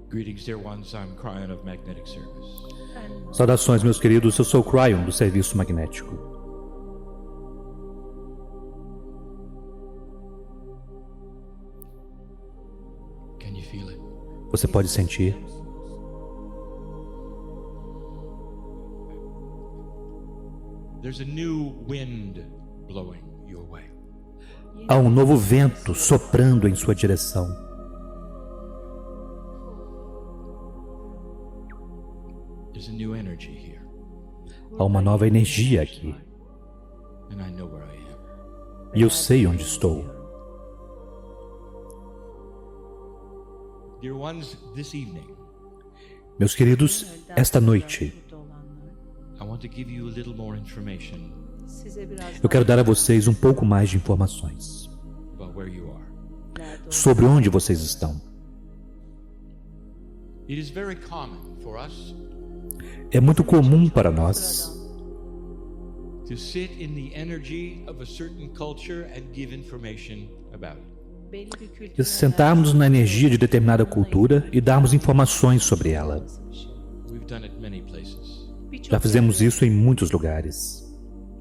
Greetings, dear ones. I'm Cryon of Magnetic Service. Saudações, meus queridos. Eu sou o Cryon, do Serviço Magnético. Can you feel it? Você pode sentir? There's a new wind blowing your way. Há um novo vento soprando em sua direção. There's a new energy here. Há uma nova energia aqui. And I know where I am. E eu sei onde estou. Dear ones, this evening, Meus queridos, esta noite, I want to give you a little more information eu quero dar a vocês um pouco mais de informações about where you are. sobre onde vocês estão. It is very common for us É muito comum para nós to sit in the energy of a certain culture and give information about it. sentarmos na energia de determinada cultura e darmos informações sobre ela. We've done it many places. Já fizemos isso em muitos lugares.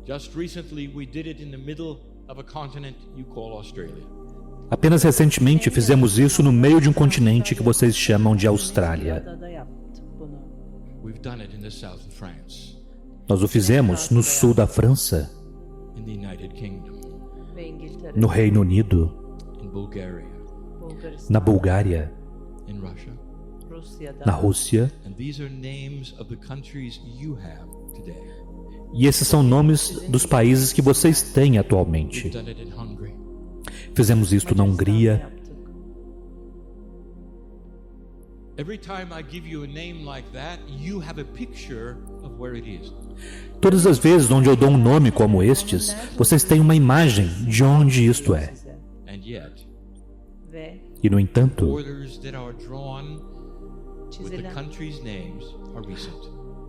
Just recently, we did it in the middle of a continent you call Australia. Apenas recentemente fizemos isso no meio de um continente que vocês chamam de Austrália. We've done it in the south of France, Nós o fizemos no sul da França, in the United Kingdom, no Reino Unido, in Bulgaria, na Bulgária, in Russia. na Rússia. And these are names of the countries you have today. E esses são nomes dos países que vocês têm We've atualmente. done it in Hungary. Fizemos isto na Hungria. Every time I give you a name like that, you have a picture of where it is. Todas as vezes onde eu dou um nome como estes, vocês têm uma imagem de onde isto é. And yet, E no entanto, borders that are drawn with the countries' names are recent.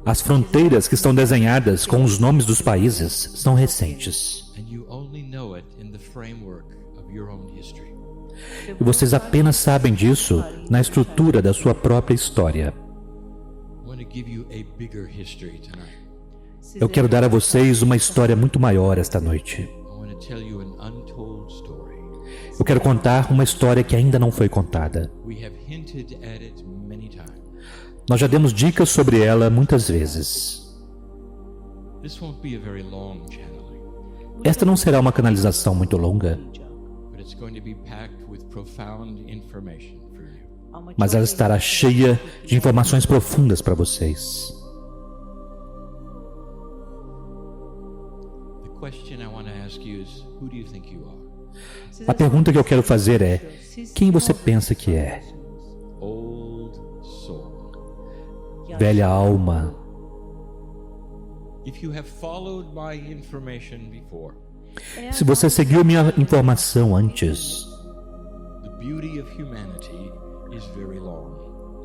as fronteiras que estão desenhadas com os nomes dos países são recentes. And you only know it in the framework of your own history. E vocês apenas sabem disso na estrutura da sua própria história. I want to give you a bigger history tonight. Eu quero dar a vocês uma história muito maior esta noite. I want to tell you an untold story. Eu quero contar uma história que ainda não foi contada. We have hinted at it many times. Nós já demos dicas sobre ela muitas vezes. This won't be a very long channeling, Esta não será uma canalização muito longa, but it's going to be packed with profound information for you. mas ela estará cheia de informações profundas para vocês. The question I want to ask you is, who do you think you are? A pergunta que eu quero fazer é: quem você pensa que é? Old soul. Velha alma. If you have followed my information before, Se você seguiu minha informação antes, the beauty of humanity is very long.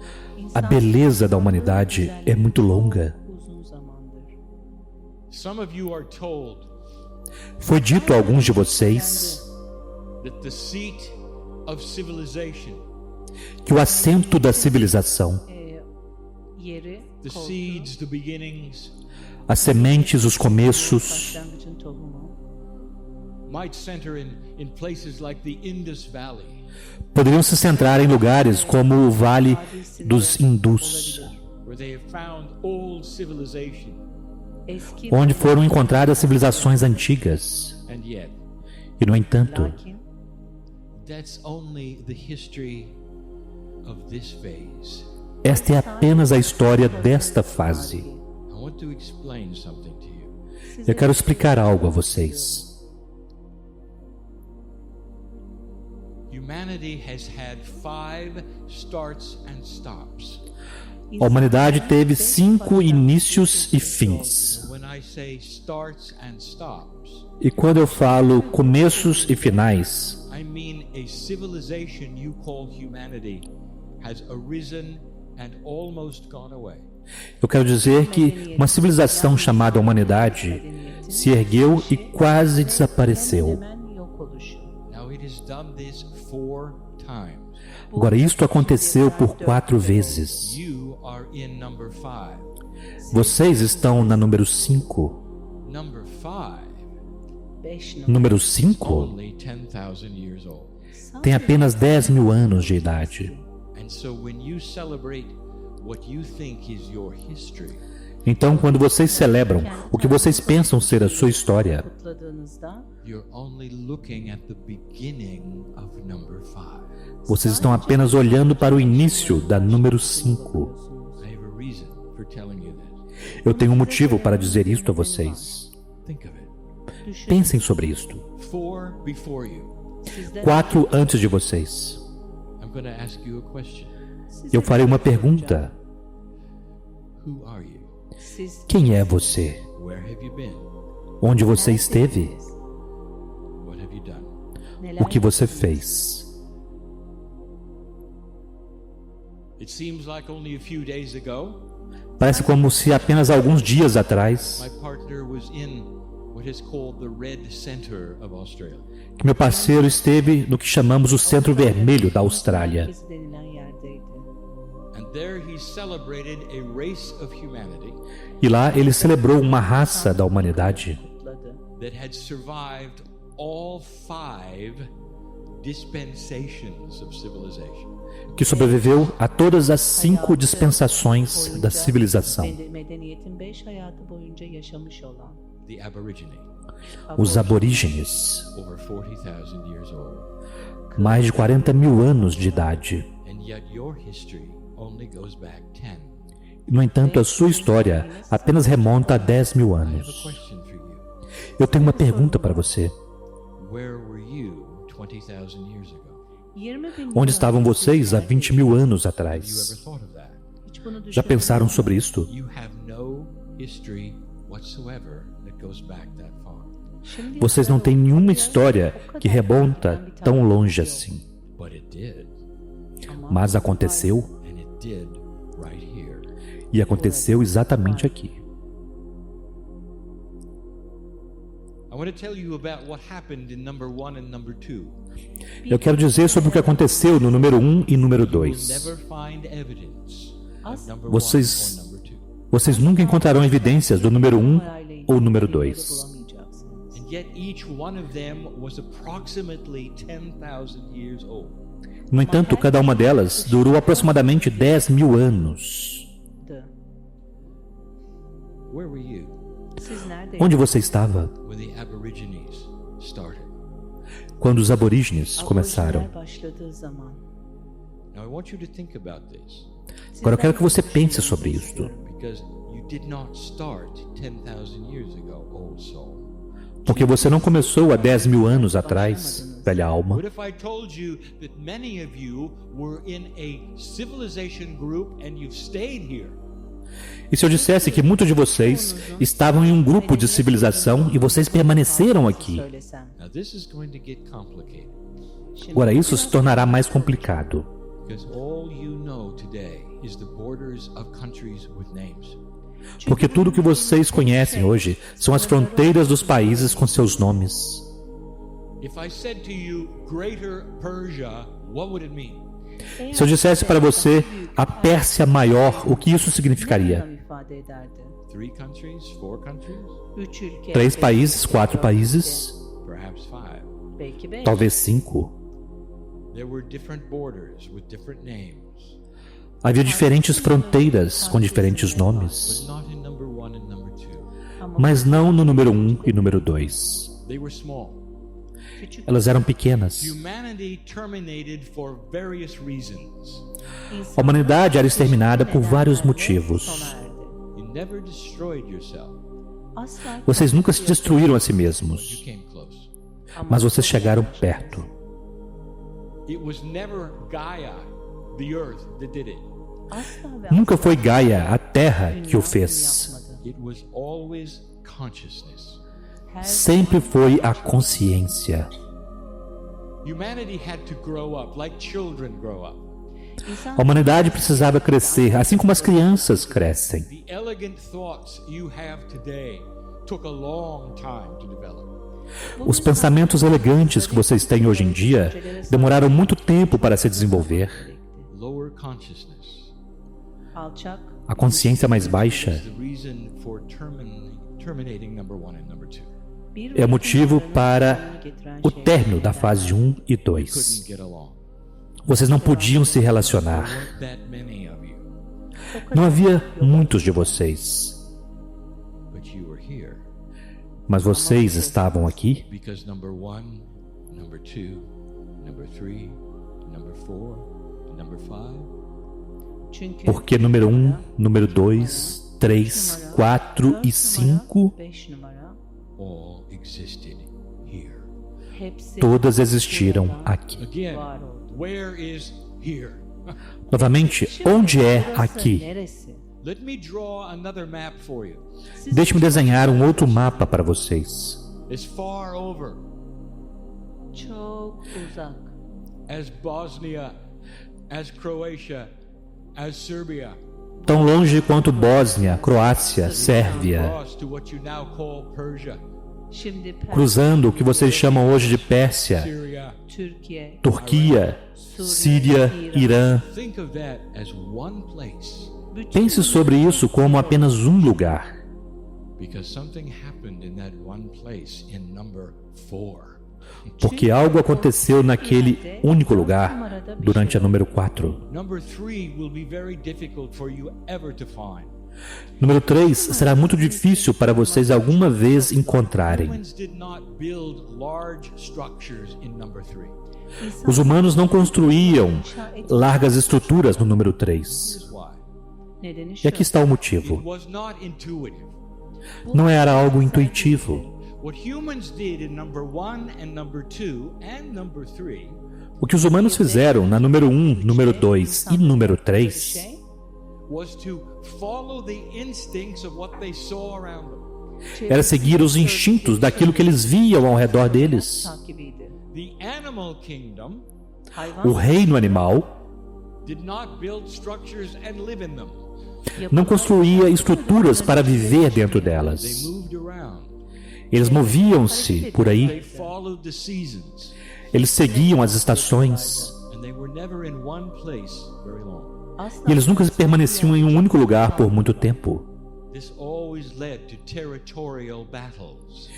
a beleza da humanidade é muito longa. Some of you are told Foi dito a alguns de vocês that the seat of civilization, que o assento da civilização, the seeds, the beginnings, as sementes, os começos, might center in places like the Indus Valley, poderiam se centrar em lugares como o Vale dos Hindus, where they have found old civilization, onde foram encontradas civilizações antigas. and yet E, no entanto, that's only the history of this phase. esta é apenas a história desta fase. I want to explain something to you. Eu quero explicar algo a vocês. Humanity has had 5 starts and stops. A humanidade teve 5 inícios e fins. When I say starts and stops, E quando eu falo começos e finais, I mean a civilization you call humanity has arisen and almost gone away. eu quero dizer que uma civilização chamada humanidade se ergueu e quase desapareceu. Now it is done this 4 times. Agora, isto aconteceu por 4 vezes. You are in number 5. Vocês estão na número 5. Number 5 Número 5 only 10,000 years old. tem apenas 10 mil anos de idade. And so when you celebrate what you think is your history, Então, quando vocês celebram o que vocês pensam ser a sua história, you're only looking at the beginning of number 5. vocês estão apenas olhando para o início da número 5. I have a reason for telling you this. Eu tenho um motivo para dizer isto a vocês. Think of it. Pensem sobre isto. 4 before you. 4 antes de vocês. I'm going to ask you a question. Eu farei uma pergunta. Who are you? Quem é você? Where have you been? Onde você esteve? What have you done? O que você fez? It seems like only a few days ago, Parece como se apenas alguns dias atrás my partner was in what is called the Red Center of Australia. que meu parceiro esteve no que chamamos o Centro Vermelho da Austrália. And there he celebrated a race of humanity E lá ele celebrou uma raça da humanidade that had survived all 5 dispensations of civilization. que sobreviveu a todas as 5 dispensações da civilização. The Aborigine, Os aborígenes, over 40,000 years old. mais de 40 mil anos de idade. And yet your history only goes back 10. No entanto, a sua história apenas remonta a 10 mil I have a anos. question for you. Eu tenho uma pergunta para você. Where were you 20,000 years ago? Onde estavam vocês há 20 mil anos You atrás? ever thought of that? Já pensaram sobre isto? You have no history whatsoever that goes back that far. Vocês não têm nenhuma história que remonta tão longe assim. But it did. Mas aconteceu, And it did right here. e aconteceu exatamente aqui. I want to tell you about what happened in number 1 and number 2. Eu quero dizer sobre o que aconteceu no número 1 e número You will 2. never find evidence of number 1 Vocês- or number 2. Vocês nunca encontrarão evidências do número 1 ou número 2. And yet each one of them was approximately 10,000 years old. No entanto, cada uma delas durou aproximadamente 10 mil anos. Where were you Onde você estava when the Aborigines started? quando os aborígenes começaram? Now I want you to think about this, Agora eu quero que você pense sobre isto, because you did not start 10,000 years ago, old soul. porque você não começou há 10 mil anos atrás, velha alma. What if I told you that many of you were in a civilization group and you've stayed here? E se eu dissesse que muitos de vocês estavam em um grupo de civilização e vocês permaneceram aqui? Now this is going to get complicated, Agora isso se tornará mais complicado, because all you know today is the borders of countries with names. porque tudo que vocês conhecem hoje são as fronteiras dos países com seus nomes. If I said to you Greater Persia, what would it mean? Se eu dissesse para você a Pérsia Maior, o que isso significaria? 3 countries, 4 countries, 3 países, 4 países, perhaps 5. talvez 5. There were different borders with different names, Havia diferentes fronteiras com diferentes but nomes, not in number 1 and number 2. mas não no número 1 e número 2. They were small. Elas eram pequenas. Humanity terminated for various reasons. A humanidade era exterminada por vários motivos. You never destroyed yourself. Vocês nunca se destruíram a si You mesmos, came close. mas vocês chegaram perto. It was never Gaia, the earth, that did it. Nunca foi Gaia, a Terra, que o fez. It was always consciousness. Sempre foi a consciência. Humanity had to grow up like children grow up. A humanidade precisava crescer, assim como as crianças crescem. The elegant thoughts you have today took a long time to develop. Os pensamentos elegantes que vocês têm hoje em dia demoraram muito tempo para se desenvolver. Lower consciousness Alçak, A consciência mais baixa is the reason for terminating number 1 and number 2. é o motivo para o término da fase 1 e 2. Couldn't get along. Vocês não podiam se relacionar. Weren't that many of you, Não havia muitos de vocês, but you were here mas vocês estavam aqui because number 1, number 2, number 3, number 4, and number 5 çünkü porque número 1, número 2, 3, 4 e 5 5 numara all existed here. hepsi todas existiram aqui. Again, var oldu. where is here? Novamente, onde é aqui? Neresi? Let me draw another map for you. Deixe-me desenhar um outro mapa para vocês. As far over Çok uzak. as Bosnia, as Croatia, as Serbia, Tão longe quanto Bósnia, Croácia, Sérvia, across to what you now call Persia, Şimdi Pers, cruzando o que vocês chamam hoje de Pérsia, Syria. Türkiye, Turquia, Síria, Irã. Think of that as one place, Pense sobre isso como apenas um lugar, because something happened in that one place in number 4. porque algo aconteceu naquele único lugar durante a número 4. Number 3 will be very difficult for you ever to find. Número 3 será muito difícil para vocês alguma vez encontrarem. Humans did not build large structures in number 3. Os humanos não construíam largas estruturas no número 3. Here's why. nedeni E şu. aqui está o motivo. It was not intuitive. Não era algo intuitivo. What humans did in number 1 and number 2 and number 3 O que os humanos fizeram na número 1, número 2 e número 3 Şey, was to follow the instincts of what they saw around them. era seguir os instintos daquilo que eles viam ao redor deles. takibiydi. The animal kingdom Hayvan O reino animal did not build structures and live in them. não construía estruturas para viver dentro They delas. moved around. Eles moviam-se por They aí, followed the seasons, eles seguiam as estações, and they were never in one place very long. asla e eles nunca permaneciam em um único lugar por muito tempo. This always led to territorial battles,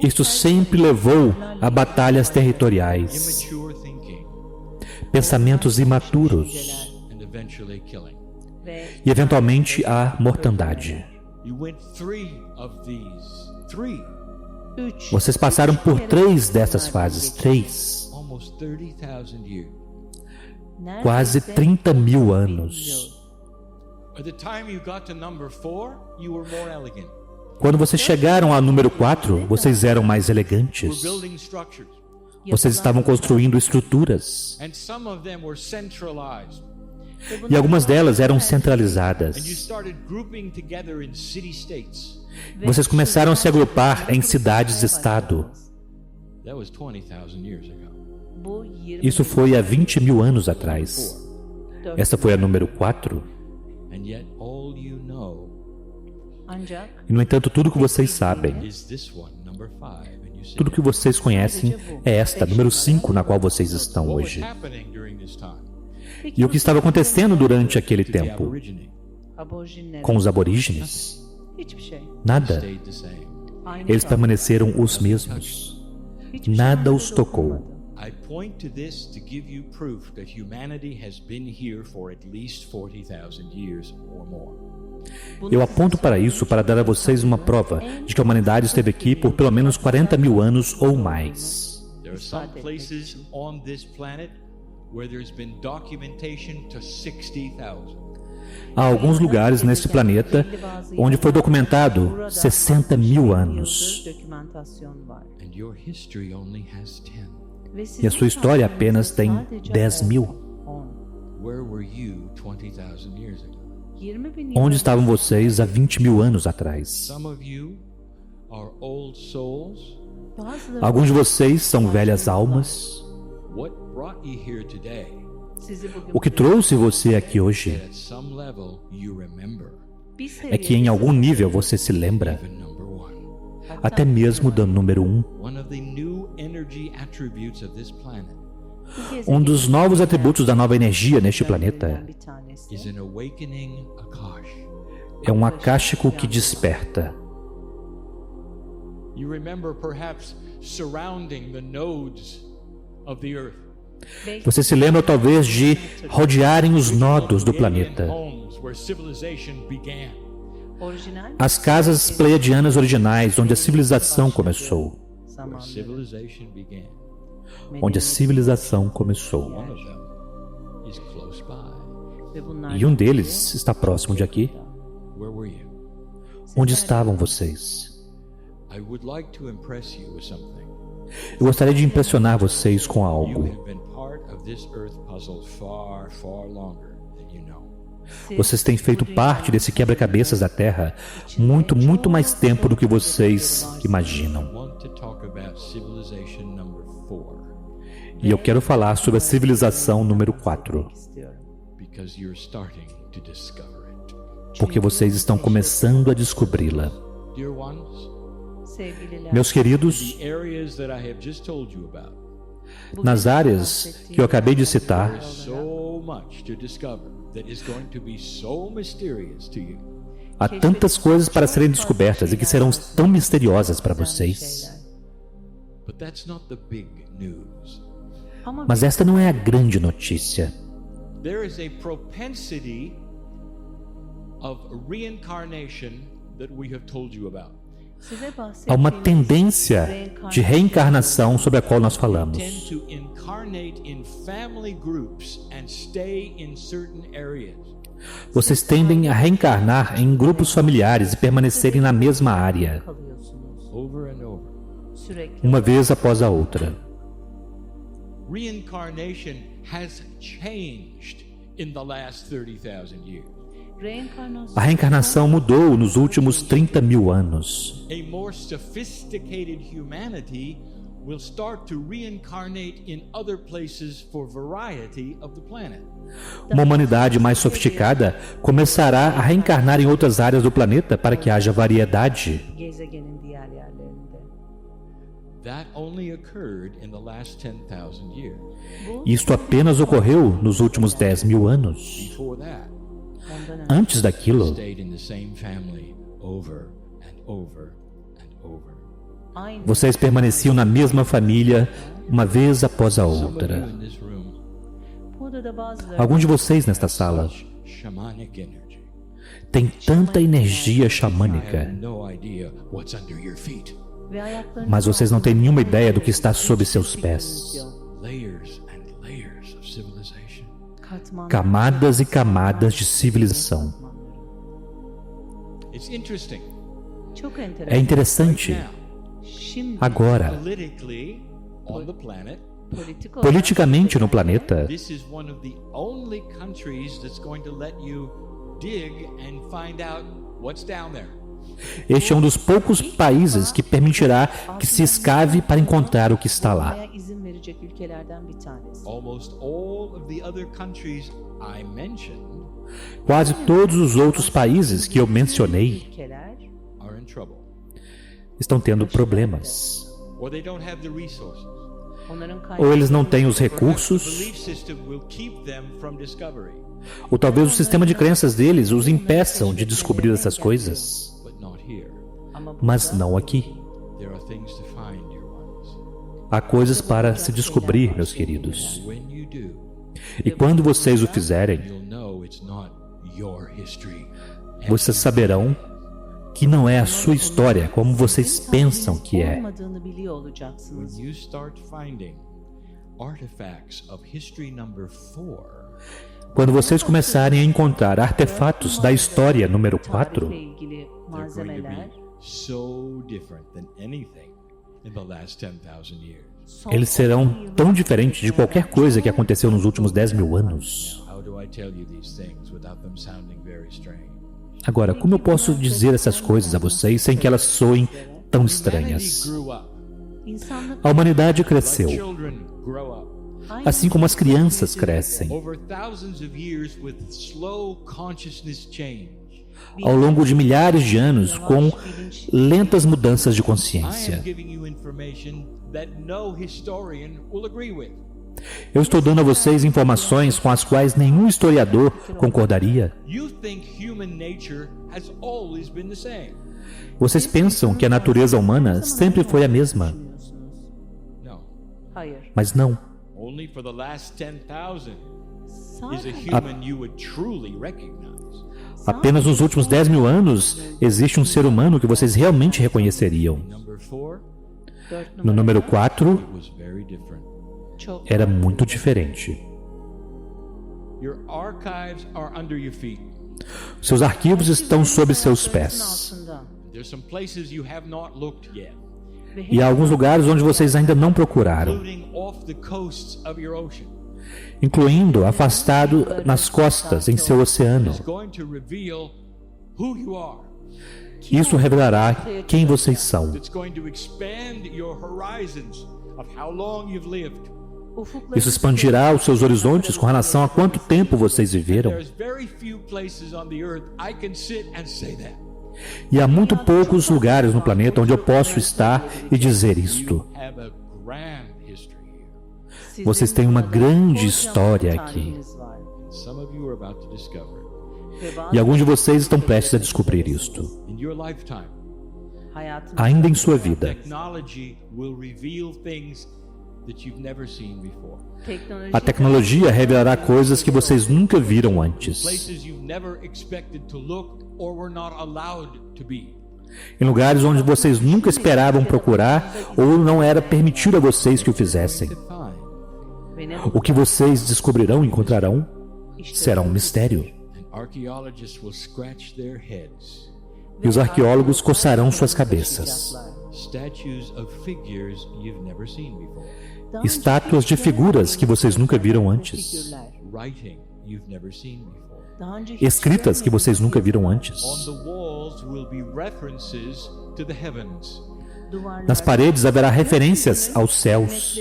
Isto sempre levou a batalhas territoriais, immature thinking, pensamentos imaturos and eventually killing. ve e, eventualmente, a mortandade. You went 3 of these. 3. 3 Vocês passaram por 3 dessas fases, 3, Almost 30,000 years. quase 30 mil anos. By the time you got to number 4, you were more elegant. Quando vocês chegaram ao número 4, vocês eram mais We're elegantes. building structures, Vocês estavam construindo estruturas. and some of them were centralized. E algumas delas eram And you centralizadas. started grouping together in city-states. Vocês começaram a se agrupar em cidades-estado. That was 20,000 years ago. Bu 20 Isso foi há 20 mil anos atrás. Essa foi a número 4. And yet all you know ancak E, no entanto, tudo que vocês sabem, is this one, number 5. And you say, tudo que vocês conhecem é esta, número 5, na qual vocês estão what was hoje. happening during this time E o que estava acontecendo durante aquele to the tempo Aborigine? aborjinler com os aborígenes? hiçbir şey. Nada. Stayed the same. Aynı Eles kaldı. permaneceram os mesmos. Hiçbir Nada şey os tocou. I point to this to give you proof that humanity has been here for at least 40,000 years or more. Eu aponto para isso para dar a vocês uma prova de que a humanidade esteve aqui por pelo menos 40 mil anos ou mais. There are some places on this planet where there's been documentation to 60,000. Há alguns lugares neste planeta onde foi documentado 60 mil anos. Dokümantasyon var. And your history only has 10. Ve E a sua história apenas tem 10 mil. 10. Where were you 20,000 years ago? 20.000 Onde estavam vocês há 20 mil anos atrás? Some of you are old souls. Bazıları Alguns de vocês são velhas almas. What brought you here today? sizi bugün O que trouxe você aqui hoje That at some level you remember bir é que em algum nível você se lembra. even number 1. até mesmo da número 1. One of the new energy attributes of this planet Um dos novos atributos da nova energia neste planeta is an awakening Akash. é um akáshico que desperta. You remember perhaps surrounding the nodes of the earth. Você se lembra talvez de rodearem os nodos do planeta. Homes where civilization began. As casas pleiadianas originais, onde a civilização começou. Where civilization began. Onde a civilização começou. One of them is close by. E um deles está próximo de aqui. Where were you? Onde estavam vocês? I would like to impress you with something. Eu gostaria de impressionar vocês com You algo. have been part of this earth puzzle far, far longer than you know. Vocês têm feito parte desse quebra-cabeças da Terra muito mais tempo do que vocês I imaginam. want to talk about civilization number 4 E eu quero falar sobre a civilização número 4, because you're starting to discover it. porque vocês estão começando a descobri-la. Dear ones, Meus queridos, the areas that I have just told you about, nas áreas que eu acabei de citar, there's so much to discover that is going to be so mysterious to you. há tantas coisas para serem descobertas e que serão tão misteriosas para vocês. But that's not the big news. Mas esta não é a grande notícia. There is a propensity of reincarnation that we have told you about. Há uma tendência de reencarnação sobre a qual nós falamos. Tend to incarnate in family groups and stay in certain areas. Vocês tendem a reencarnar em grupos familiares e permanecerem na mesma área, Over and over. uma vez após a outra. Reincarnation has changed in the last 30,000 years. A reencarnação mudou nos últimos 30 mil anos. A more sophisticated humanity will start to reincarnate in other places for variety of the planet. Uma humanidade mais sofisticada começará a reencarnar em outras áreas do planeta para que haja variedade. That only occurred in the last 10,000 years. Isto apenas ocorreu nos últimos 10 mil anos. Before that, Antes daquilo, stayed in the same family over and over and over. vocês permaneciam na mesma família uma vez após a Some of you outra. in this room, Alguns de vocês nesta sala such shamanic energy. têm tanta energia I xamânica, have no idea what's under your feet. mas vocês não têm nenhuma ideia do que está sob seus pés. Layers and layers of civilization. Camadas e camadas de civilização. It's interesting. É interessante. Now, Agora, politically, on the planet, politicamente no planeta, this is one of the only countries that's going to let you dig and find out what's down there. este é um dos poucos países que permitirá que se escave para encontrar o que está lá. Almost all of the other countries I mentioned Quase todos os outros países que eu mencionei are in trouble, estão tendo problemas. or they don't have the resources. Ou eles não têm os Perhaps the recursos, belief system will keep them from discovery, ou talvez o sistema de crenças deles os impeçam de descobrir essas coisas. but not here. Mas não aqui. There are things to find, dear ones. Há coisas para se descobrir, meus queridos. When you do, E quando vocês o fizerem, you'll know it's not your history. vocês saberão que não é a sua história como vocês pensam que é. When you start finding artifacts of history number 4, Quando vocês começarem a encontrar artefatos da história número 4, they're going to be so different than anything in the last 10,000 years. eles serão tão diferentes de qualquer coisa que aconteceu nos últimos 10 mil anos. How do I tell you these things without them sounding very strange? Agora, como eu posso dizer essas coisas a vocês sem que elas soem tão Humanity estranhas? grew up. A humanidade cresceu, Children grow up. assim como as crianças crescem. Over thousands of years with slow consciousness change. ao longo de milhares de anos com lentas mudanças de I am consciência. giving you information that no historian will agree with. Eu estou dando a vocês informações com as quais nenhum historiador concordaria. You think human nature has always been the same. Vocês pensam que a natureza humana sempre foi a mesma, No. Hayır. mas não. Only for the last 10,000 is a Sadece human you would truly recognize. Apenas nos últimos 10 mil anos existe um ser humano que vocês realmente reconheceriam. Number 4, dört No número 4, it was very different. çok era muito diferente. Your archives are under your feet. Seus arquivos estão sob seus pés. altında. There's some places you have not looked yet, E há alguns lugares onde vocês ainda não procuraram, including off the coasts of your ocean. incluindo afastado nas costas em seu oceano. It's going to reveal who you are. Isso revelará quem vocês são. It's going to expand your horizons of how long you've lived. Isso expandirá os seus horizontes com relação a quanto tempo vocês viveram. There's very few places on the earth I can sit and say that. E há muito poucos lugares no planeta onde eu posso estar e dizer isto. Have a grand history here. Vocês têm uma grande história aqui. And some of you are about to discover E alguns de vocês estão prestes a descobrir isto. in your lifetime. Ainda em sua vida, Technology will reveal things that you've never seen before. a tecnologia revelará coisas que vocês nunca viram antes, Places you've never expected to look or were not allowed to be. em lugares onde vocês nunca esperavam procurar ou não era permitido a vocês que o fizessem. To find. O que vocês descobrirão e encontrarão será um mistério. And archaeologists will scratch their heads. E os arqueólogos coçarão suas cabeças. Statues of figures you've never seen before. Estátuas de figuras que vocês nunca viram antes. Writing you've never seen before. Escritas que vocês nunca viram On antes. the walls will be references to the heavens. Nas paredes haverá referências aos céus.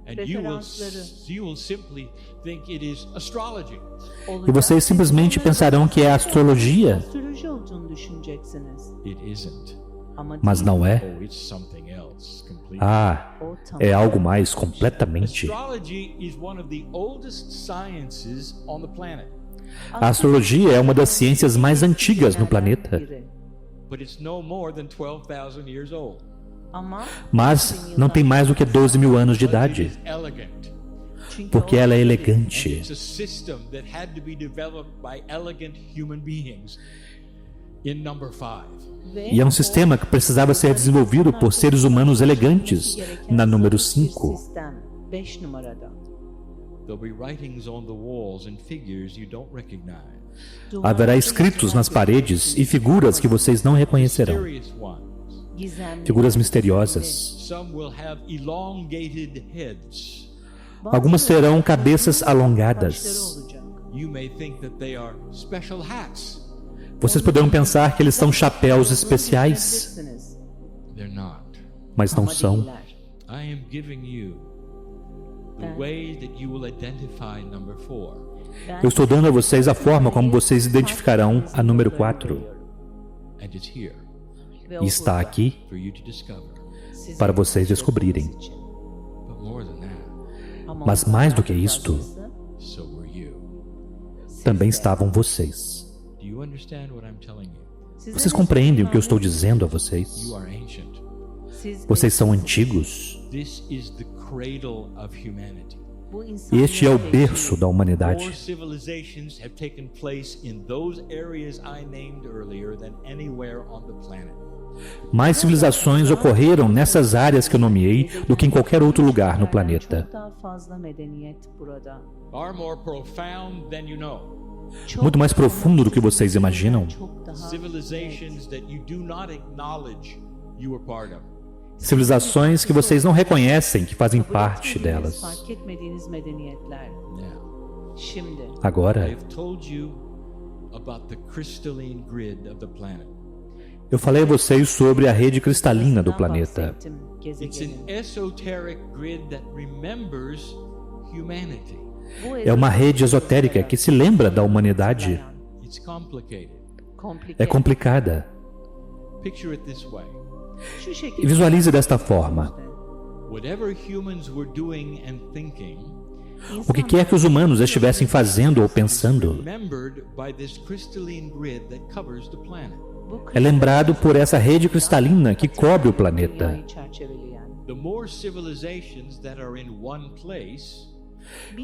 And you will simply think it is astrology. E vocês simplesmente pensarão que é astrologia, Astroloji olduğunu düşüneceksiniz. It isn't. Ama mas não é. Oh, it's something else completely. Ah, o tam. é algo mais completamente. Astrology is one of the oldest sciences on the planet, A astrologia é uma das ciências mais antigas no planeta, Biri. but it's no more than 12,000 years old. Ama mas não tem mais do que 12 mil anos de It idade, is elegant. çünkü porque o ela é And elegante. it's a system that had to be developed by elegant human beings. In number 5. E é um sistema que precisava ser desenvolvido por seres humanos elegantes, na número 5. Sistem 5 numarada. There'll be writings on the walls and figures you don't recognize. Haverá escritos nas paredes e figuras que vocês não reconhecerão. Mysterious ones. Gizemli. Figuras misteriosas. Some will have elongated heads. Algumas terão cabeças Başları alongadas. olacak. You may think that they are special hats. Vocês poderão pensar que eles são chapéus especiais, Bilirsiniz. They're not. mas não Ama são. değiller. I am giving you the way that you will identify number 4. Ben Eu estou dando a vocês a forma como vocês identificarão a número 4. And it's here ve E está aqui for you to discover. sizin para vocês descobrirem. için. But more than that, Ama Mas mais do que isto, so were you. também estavam vocês. Do you understand what I'm telling you? Vocês compreendem o que eu estou dizendo a vocês? You are ancient. Vocês são antigos. This is the cradle of humanity. Este é o berço da More humanidade. civilizations have taken place in those areas I named earlier than anywhere on the planet. Mais civilizações ocorreram nessas áreas que eu nomeei do que em qualquer outro lugar no planeta. Çok daha fazla medeniyet burada. Far more profound than you know. Çok Muito mais profundo do que vocês imaginam. Çok daha Civilizations that you do not acknowledge you were part of. Civilizações que vocês não reconhecem que fazem kabul parte etmediğiniz, delas. fark etmediğiniz medeniyetler. Now, Şimdi Agora, I've told you about the crystalline grid of the planet. eu falei a vocês sobre a rede cristalina do sizden planeta. bahsettim, It's gezegenin. an esoteric grid that remembers humanity. Bu É uma rede esotérica que se lembra da humanidade. It's complicated. é complicada. Picture it this way. Şu şekilde Visualize desta forma. Whatever humans were doing and thinking, O que quer que os humanos estivessem fazendo ou pensando remembered by this crystalline grid that covers the planet. é lembrado por essa rede cristalina que cobre o planeta. dünyayı çerçeveleyen. The more civilizations that are in one place,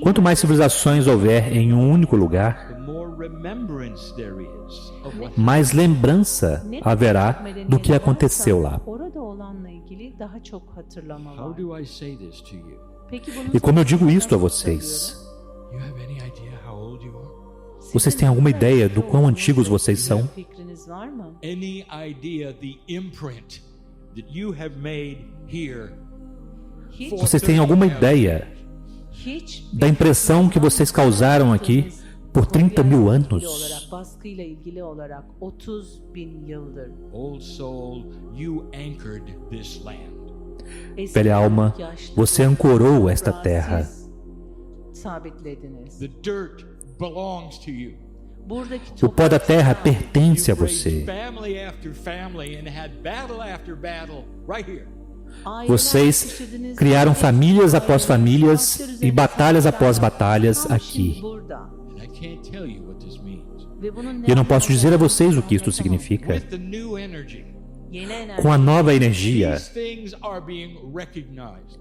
Quanto mais civilizações houver em um único lugar, the more remembrance there is of what mais lembrança Ne haverá kadar do que medeniyet aconteceu varsa, lá. Orada olanla ilgili daha çok hatırlama How var. do I say this to you? Peki bunun E como eu digo isto a nasıl vocês, You have any idea how old you are? söylüyorum? vocês têm alguma ideia do quão antigos vocês são? Fikriniz var mı? Any idea the imprint that you have made here? Hiç, Vocês têm alguma ideia hiç da impressão que vocês causaram aqui por 30 mil ilgili anos? olarak, baskıyla ilgili olarak 30.000 yıldır. Old soul, you anchored this land. Eski Velha alma, yaşlı você ancorou esta terra. siz sabitlediniz. The dirt belongs to you. Buradaki O pó da terra toprak pertence a You've raised você. family after family and had battle after battle right here. Vocês criaram famílias após famílias e batalhas após batalhas aqui. And I can't tell you what this means. E eu não posso dizer a vocês o que isto significa. With the new energy, Com a nova energia, these things are being recognized.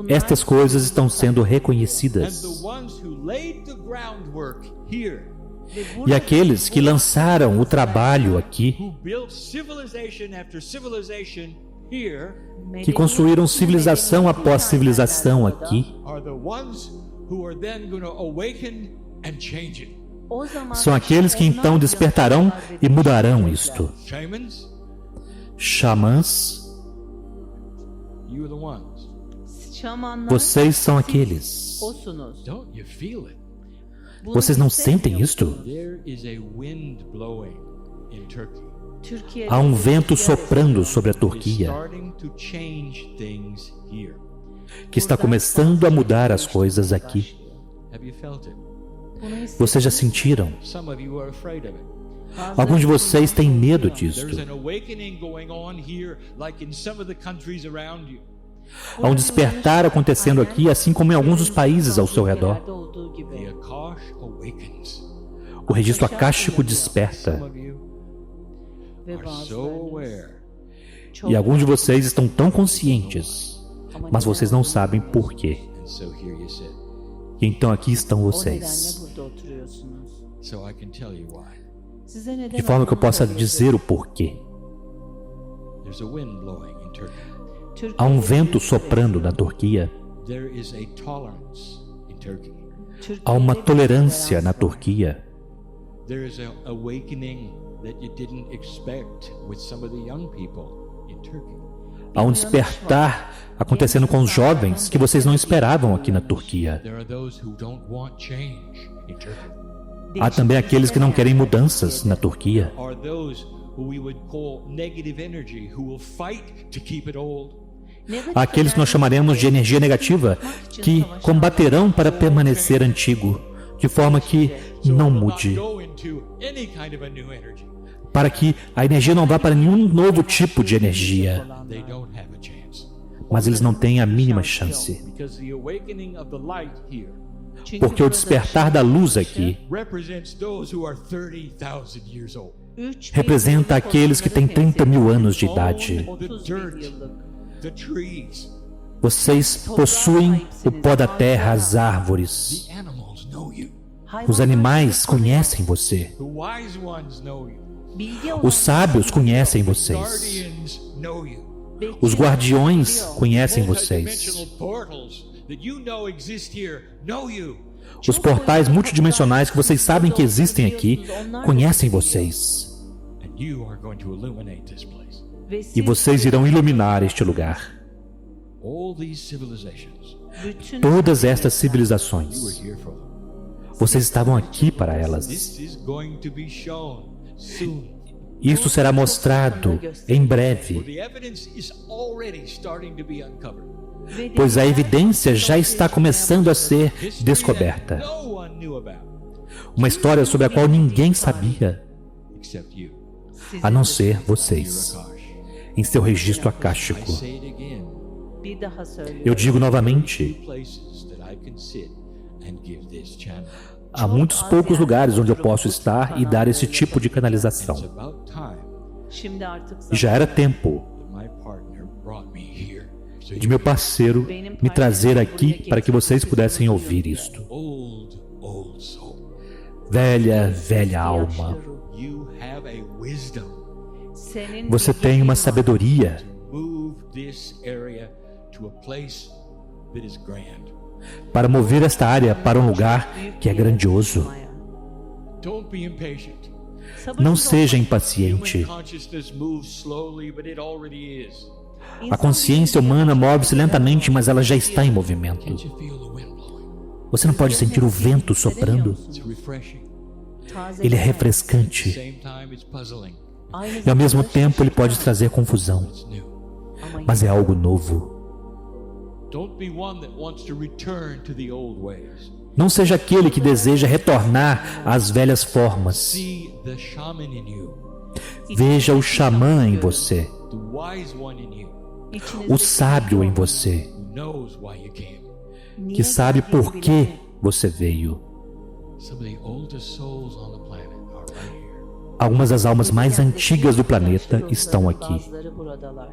estas coisas estão sendo And reconhecidas. the ones who laid the groundwork here, E aqueles que lançaram o trabalho aqui, who built civilization after civilization here, que construíram civilização após civilização aqui, are the ones who are then going to awaken and change it. são aqueles que então despertarão e mudarão isto. Shamans, Xamãs, you are the ones. vocês são aqueles. Osunuz. Don't you feel it? Vocês não sentem isto? There is a wind blowing in Turkey. Há um vento soprando sobre a It's Turquia, starting to change things here. que está começando a mudar as coisas aqui. Have you felt it? Vocês já sentiram? Some of you are afraid of it. Alguns de vocês têm medo There's disto. an awakening going on here, like in some of the countries around you. Há um despertar acontecendo aqui, assim como em alguns dos países ao seu redor. The Akash awakens. O registro acástico desperta. Some of you are so aware. E alguns de vocês estão tão conscientes, mas vocês não sabem por quê. And so here you sit. E então aqui estão O vocês. nedenle burada oturuyorsunuz. So I can tell you why. Size neden De forma que eu possa olduğunu dizer o porquê. There's a wind blowing in Turkey. Türkiye'de Há um vento soprando na Turquia. There is a tolerance in Turkey. Há uma tolerância na Turquia. There is an awakening that you didn't expect with some of the young people in Turkey. Há um despertar acontecendo com os jovens que vocês não esperavam aqui na Turquia. There are those who don't want change in Turkey. Há também aqueles que não querem mudanças na Turquia. Are those who we would call negative energy who will fight to keep it old. Há aqueles que nós chamaremos de energia negativa, que combaterão para permanecer antigo, de forma que não mude, Go into any kind of a new energy. para que a energia não vá para nenhum novo tipo de energia. They don't have a chance. Mas eles não têm a mínima chance, Because the awakening of the light here porque o despertar da luz aqui represents those who are 30,000 years old. representa aqueles que têm 30 mil anos de idade. The dirt, the trees, Vocês possuem o pó da terra, as árvores. the animals know you. Os animais conhecem você. The wise ones know you. Os sábios conhecem vocês. Guardians know you. Os guardiões conhecem vocês. Multidimensional portals that you know exist here know you. Os portais multidimensionais que vocês sabem que existem aqui conhecem vocês. And you are going to illuminate this place. E vocês irão iluminar este lugar. All these civilizations, Todas estas you were civilizações, here for them. vocês estavam aqui para elas. This is going to be shown soon. Isso será mostrado em breve, The evidence is already starting to be uncovered. pois a evidência já está começando a ser History descoberta. that no one knew about Uma história sobre a qual ninguém sabia, except you. a não ser vocês, em seu registro akáshico. Bir daha söylüyorum. Eu digo novamente, há muitos poucos lugares onde eu posso estar e dar esse tipo de canalização. Şimdi artık E já era tempo de meu parceiro me trazer aqui para que vocês pudessem ouvir isto. Velha, velha alma, senin você tem uma sabedoria para mover esta área para um lugar que é grandioso. Não seja impaciente. A consciência humana move-se lentamente, mas ela já está em movimento. Você não pode sentir o vento soprando? Ele é refrescante. E ao mesmo tempo ele pode trazer confusão. Mas é algo novo. Não seja aquele que deseja retornar às velhas formas. Veja o xamã em você, o sábio em você, que sabe por que você veio. Algumas das almas mais antigas do planeta estão aqui. bazıları buradalar.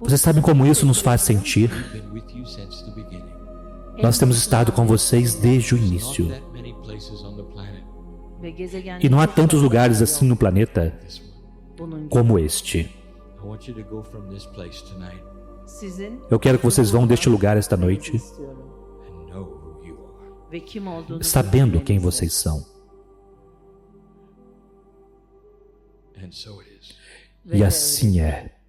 Vocês sabem como isso nos faz sentir? Nós temos estado com vocês desde o início. Ve gezegen E não há tantos lugares assim no planeta bunun como este. sizin Eu quero que vocês vão deste lugar esta noite istiyorum. Ve kim olduğunu sabendo quem bilmenizi. vocês são. And so it is. E assim é.